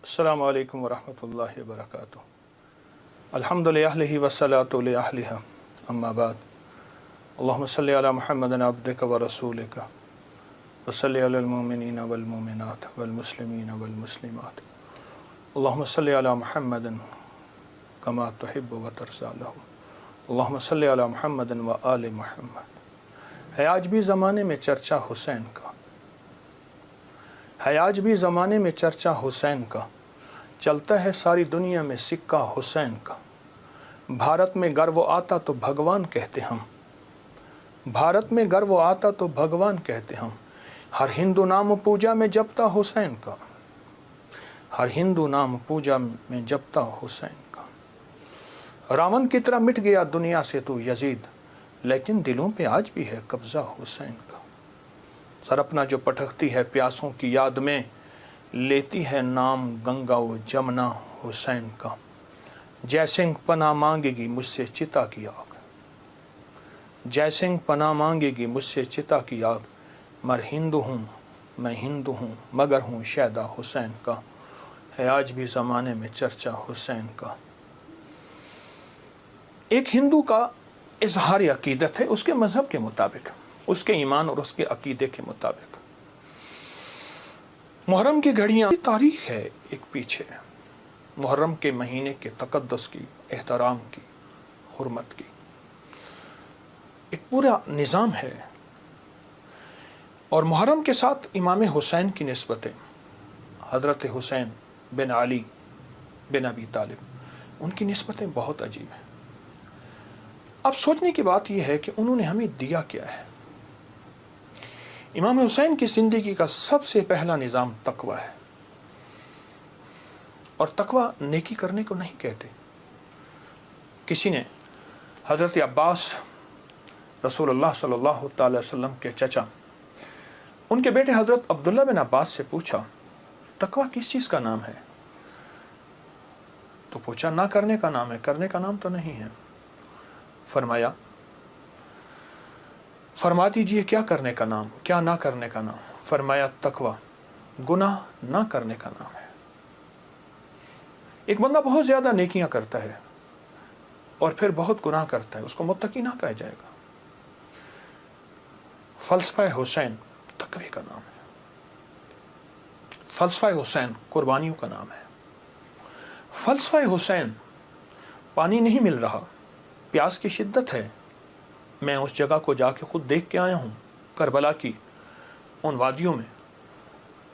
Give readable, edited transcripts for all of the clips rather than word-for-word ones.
السلام علیکم ورحمۃ اللہ وبرکاتہ۔ الحمد للہ والصلاۃ علیہ اما بعد، اللہم صلی علی محمد عبدک ورسولک وصلی علی المؤمنین والمؤمنات والمسلمین والمسلمات، اللہم صلی علی محمد کما تحب وترضی لہ، اللہم صلی علی محمد وآل محمد۔ ہے آج بھی زمانے میں چرچا حسین کا، ہے آج بھی زمانے میں چرچا حسین کا، چلتا ہے ساری دنیا میں سکہ حسین کا۔ بھارت میں گر وہ آتا تو بھگوان کہتے ہم، بھارت میں گر وہ آتا تو بھگوان کہتے ہم۔ ہر ہندو نام پوجا میں جپتا حسین کا، ہر ہندو نام پوجا میں جپتا حسین کا۔ راون کی طرح مٹ گیا دنیا سے تو یزید، لیکن دلوں پہ آج بھی ہے قبضہ حسین کا۔ سر اپنا جو پٹکتی ہے پیاسوں کی یاد میں، لیتی ہے نام گنگا و جمنا حسین کا۔ جے سنگھ پناہ مانگے گی مجھ سے چتا کی آگ، جے سنگھ پناہ مانگے گی مجھ سے چتا کی آگ۔ مر ہندو ہوں میں ہندو ہوں مگر ہوں شیدا حسین کا۔ ہے آج بھی زمانے میں چرچا حسین کا۔ ایک ہندو کا اظہار عقیدت ہے اس کے مذہب کے مطابق، اس کے ایمان اور اس کے عقیدے کے مطابق۔ محرم کی گھڑیاں تاریخ ہے ایک پیچھے، محرم کے مہینے کے تقدس کی، احترام کی، حرمت کی ایک پورا نظام ہے۔ اور محرم کے ساتھ امام حسین کی نسبتیں، حضرت حسین بن علی بن ابی طالب، ان کی نسبتیں بہت عجیب ہیں۔ اب سوچنے کی بات یہ ہے کہ انہوں نے ہمیں دیا کیا ہے۔ امام حسین کی زندگی کا سب سے پہلا نظام تقوی ہے، اور تقوی نیکی کرنے کو نہیں کہتے۔ کسی نے حضرت عباس رسول اللہ صلی اللہ تعالی وسلم کے چچا، ان کے بیٹے حضرت عبداللہ بن عباس سے پوچھا تقوی کس چیز کا نام ہے؟ تو پوچھا نہ کرنے کا نام ہے، کرنے کا نام تو نہیں ہے۔ فرما دیجئے کیا کرنے کا نام، کیا نہ کرنے کا نام؟ فرمایا تقوی گناہ نہ کرنے کا نام ہے۔ ایک بندہ بہت زیادہ نیکیاں کرتا ہے اور پھر بہت گناہ کرتا ہے، اس کو متقی نہ کہا جائے گا۔ فلسفہ حسین تقوی کا نام ہے، فلسفہ حسین قربانیوں کا نام ہے۔ فلسفہ حسین پانی نہیں مل رہا، پیاس کی شدت ہے، میں اس جگہ کو جا کے خود دیکھ کے آیا ہوں، کربلا کی ان وادیوں میں،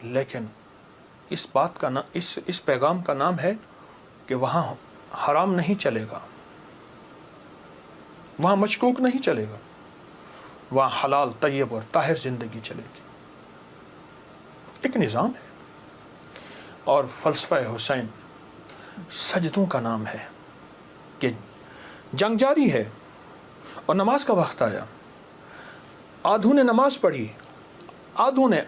لیکن اس بات کا اس پیغام کا نام ہے کہ وہاں حرام نہیں چلے گا، وہاں مشکوک نہیں چلے گا، وہاں حلال طیب اور طاہر زندگی چلے گی۔ ایک نظام ہے۔ اور فلسفہ حسین سجدوں کا نام ہے کہ جنگ جاری ہے اور نماز کا وقت آیا، آدھوں نے نماز پڑھی، آدھوں نے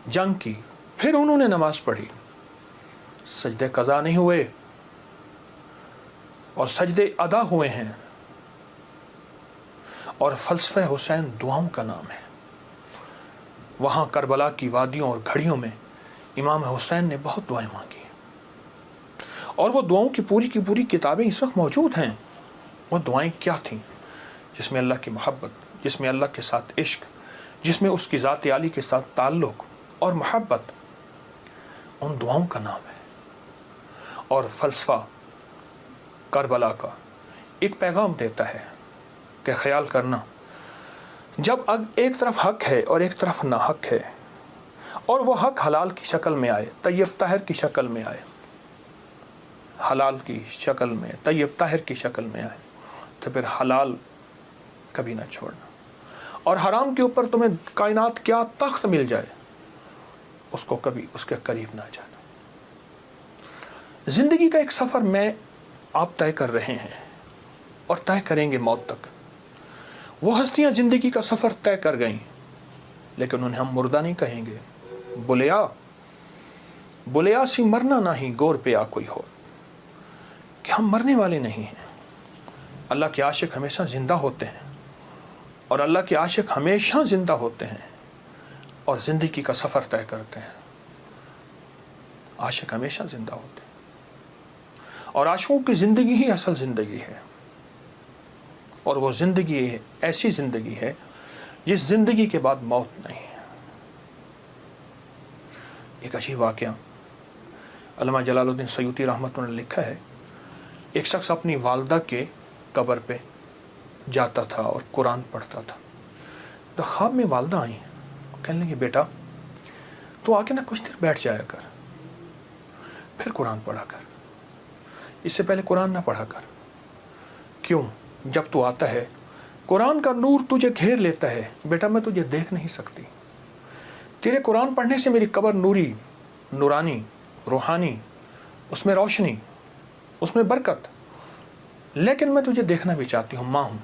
جنگ کی، پھر انہوں نے نماز پڑھی، سجدے قضا نہیں ہوئے اور سجدے ادا ہوئے ہیں۔ اور فلسفہ حسین دعاؤں کا نام ہے۔ وہاں کربلا کی وادیوں اور گھڑیوں میں امام حسین نے بہت دعائیں مانگی، اور وہ دعاؤں کی پوری کتابیں اس وقت موجود ہیں۔ وہ دعائیں کیا تھیں؟ جس میں اللہ کی محبت، جس میں اللہ کے ساتھ عشق، جس میں اس کی ذات عالی کے ساتھ تعلق اور محبت، ان دعاؤں کا نام ہے۔ اور فلسفہ کربلا کا ایک پیغام دیتا ہے کہ خیال کرنا، جب ایک طرف حق ہے اور ایک طرف ناحق ہے، اور وہ حق حلال کی شکل میں آئے، طیب طاہر کی شکل میں آئے، حلال کی شکل میں، طیب طاہر کی شکل میں آئے، تو پھر حلال کبھی نہ چھوڑنا، اور حرام کے اوپر تمہیں کائنات کیا تخت مل جائے، اس کو کبھی اس کے قریب نہ جانا۔ زندگی کا ایک سفر میں آپ طے کر رہے ہیں اور طے کریں گے موت تک۔ وہ ہستیاں زندگی کا سفر طے کر گئیں، لیکن انہیں ہم مردہ نہیں کہیں گے۔ بلیا سی مرنا نہیں گور پہ آ کوئی ہو، کہ ہم مرنے والے نہیں ہیں۔ اللہ کے عاشق ہمیشہ زندہ ہوتے ہیں، اور اللہ کے عاشق ہمیشہ زندہ ہوتے ہیں اور زندگی کا سفر طے کرتے ہیں۔ عاشق ہمیشہ زندہ ہوتے ہیں، اور عاشقوں کی زندگی ہی اصل زندگی ہے، اور وہ زندگی ایسی زندگی ہے جس زندگی کے بعد موت نہیں ہے۔ ایک عجیب واقعہ علامہ جلال الدین سیوطی رحمۃ اللہ نے لکھا ہے، ایک شخص اپنی والدہ کے قبر پہ جاتا تھا اور قرآن پڑھتا تھا، تو خواب میں والدہ آئیں، کہنے لگی بیٹا تو آ کے نا کچھ دیر بیٹھ جایا کر، پھر قرآن پڑھا کر، اس سے پہلے قرآن نہ پڑھا کر۔ کیوں؟ جب تو آتا ہے قرآن کا نور تجھے گھیر لیتا ہے، بیٹا میں تجھے دیکھ نہیں سکتی، تیرے قرآن پڑھنے سے میری قبر نوری، نورانی، روحانی، اس میں روشنی، اس میں برکت، لیکن میں تجھے دیکھنا بھی چاہتی ہوں، ماں ہوں،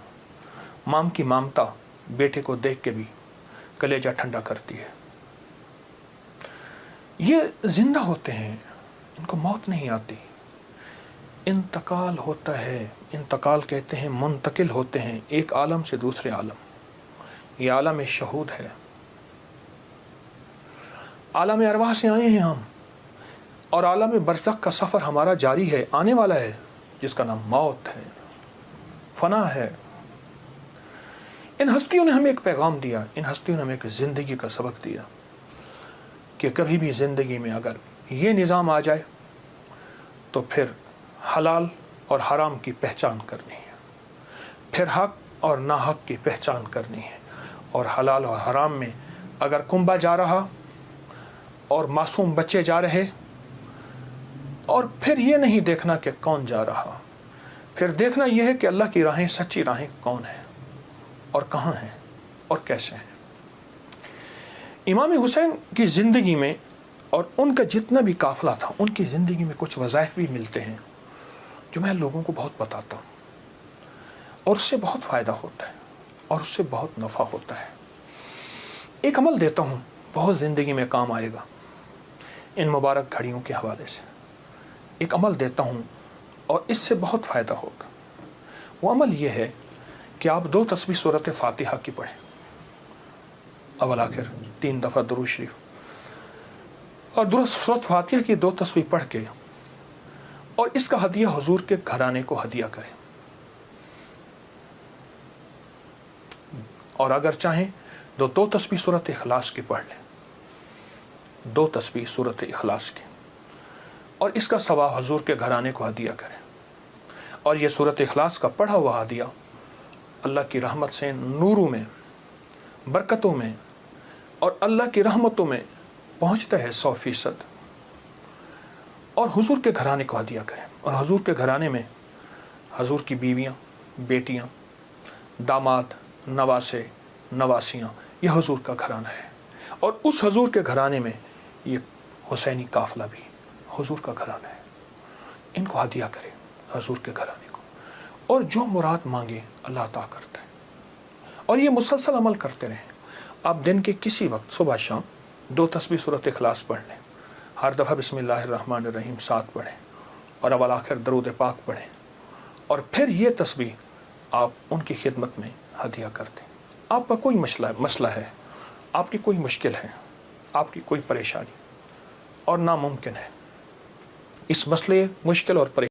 ماں کی مامتا بیٹے کو دیکھ کے بھی کلیجہ ٹھنڈا کرتی ہے۔ یہ زندہ ہوتے ہیں، ان کو موت نہیں آتی، انتقال ہوتا ہے، انتقال کہتے ہیں منتقل ہوتے ہیں ایک عالم سے دوسرے عالم، یہ عالم شہود ہے، عالم ارواح سے آئے ہیں ہم، اور عالم برزخ کا سفر ہمارا جاری ہے، آنے والا ہے، جس کا نام موت ہے، فنا ہے۔ ان ہستیوں نے ہمیں ایک پیغام دیا، ان ہستیوں نے ہمیں ایک زندگی کا سبق دیا کہ کبھی بھی زندگی میں اگر یہ نظام آ جائے تو پھر حلال اور حرام کی پہچان کرنی ہے، پھر حق اور ناحق کی پہچان کرنی ہے، اور حلال اور حرام میں اگر کنبا جا رہا اور معصوم بچے جا رہے، اور پھر یہ نہیں دیکھنا کہ کون جا رہا، پھر دیکھنا یہ ہے کہ اللہ کی راہیں، سچی راہیں کون ہیں اور کہاں ہیں اور کیسے ہیں۔ امام حسین کی زندگی میں اور ان کا جتنا بھی قافلہ تھا، ان کی زندگی میں کچھ وظائف بھی ملتے ہیں جو میں لوگوں کو بہت بتاتا ہوں، اور اس سے بہت فائدہ ہوتا ہے اور اس سے بہت نفع ہوتا ہے۔ ایک عمل دیتا ہوں، بہت زندگی میں کام آئے گا، ان مبارک گھڑیوں کے حوالے سے ایک عمل دیتا ہوں اور اس سے بہت فائدہ ہوگا۔ وہ عمل یہ ہے کہ آپ 2 تسبیح سورۃ فاتحہ کی پڑھیں، اول آخر 3 دفعہ درود شریف، اور سورۃ فاتحہ کی 2 تسبیح پڑھ کے اور اس کا ہدیہ حضور کے گھرانے کو ہدیہ کریں، اور اگر چاہیں تو 2 تسبیح سورۃ اخلاص کی پڑھ لیں، 2 تسبیح سورۃ اخلاص کی، اور اس کا ثواب حضور کے گھرانے کو ہدیہ کریں، اور یہ سورۃ اخلاص کا پڑھا ہوا ہدیہ اللہ کی رحمت سے نوروں میں، برکتوں میں اور اللہ کی رحمتوں میں پہنچتا ہے 100%، اور حضور کے گھرانے کو ہدیہ کریں، اور حضور کے گھرانے میں حضور کی بیویاں، بیٹیاں، داماد، نواسے، نواسیاں، یہ حضور کا گھرانہ ہے، اور اس حضور کے گھرانے میں یہ حسینی قافلہ بھی حضور کا گھرانہ ہے، ان کو ہدیہ کریں حضور کے گھرانے کو، اور جو مراد مانگے اللہ عطا کرتا ہے، اور یہ مسلسل عمل کرتے رہیں۔ آپ دن کے کسی وقت صبح شام 2 تسبیح سورۃ اخلاص پڑھ لیں، ہر دفعہ بسم اللہ الرحمن الرحیم 7 پڑھیں، اور اول آخر درود پاک پڑھیں، اور پھر یہ تسبیح آپ ان کی خدمت میں ہدیہ کر دیں۔ آپ کا کوئی مسئلہ ہے، آپ کی کوئی مشکل ہے، آپ کی کوئی پریشانی اور ناممکن ہے، اس مسئلے، مشکل اور پریشانی